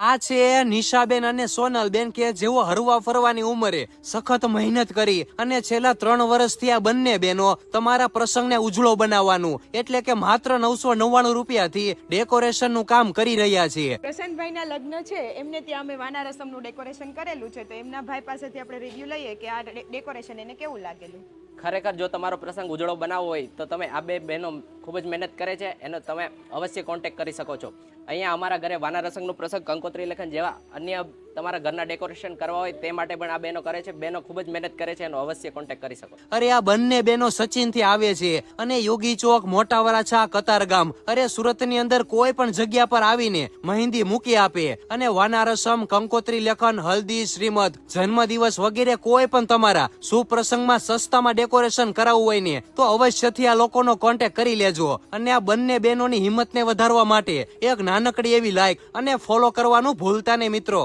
આ છે નિશાબેન અને સોનલબેન કે જેઓ હરવા ફરવાની ઉંમરે સખત મહેનત કરી અને છેલ્લા 3 વર્ષથી આ બંને બહેનો તમારા પ્રસંગને ઉજળો બનાવવાનું એટલે કે માત્ર 999 રૂપિયાથી ડેકોરેશનનું કામ કરી રહ્યા છીએ. પ્રશાંતભાઈના લગ્ન છે એમને ત્યાં અમે વાના રસમનું ડેકોરેશન કરેલું છે, તો એમના ભાઈ પાસેથી આપણે રિવ્યુ લઈએ કે આ ડેકોરેશન એને કેવું લાગેલું. ખરેખર જો તમારો પ્રસંગ ઉજળો બનાવવો હોય તો તમે આ બે બહેનો ખૂબ જ મહેનત કરે છે, એનો તમે અવશ્ય કોન્ટેક્ટ કરી શકો છો. અહીંયા અમારા ઘરે વાના રસંગનું પ્રસંગ, કંકોત્રી લેખન જેવા અન્ય તમારા ઘરના ડેકોરેશન કરવા હોય તે માટે પણ આ બહેનો કરે છે. બહેનો ખૂબ જ મહેનત કરે છે, એનો અવશ્ય કોન્ટેક્ટ કરી શકો. અરે આ બંને બહેનો સચિન થી આવે છે અને યોગી ચોક, મોટા વરાછા, કતારગામ, અરે સુરત ની અંદર કોઈ પણ જગ્યા પર આવીને મહેંદી મૂકી આપે અને વાના રસમ, કંકોત્રી લેખન, હલ્દી, શ્રીમદ, જન્મદિવસ વગેરે કોઈ પણ તમારા શુભ પ્રસંગમાં સસ્તામાં ડેકોરેશન કરાવવું હોય ને તો અવશ્યથી આ લોકોનો કોન્ટેક્ટ કરી લેજો. અને આ બંને બહેનોની હિંમતને વધારવા માટે એક નાનકડી એવી લાઈક અને ફોલો કરવાનું ભૂલતા નહીં મિત્રો.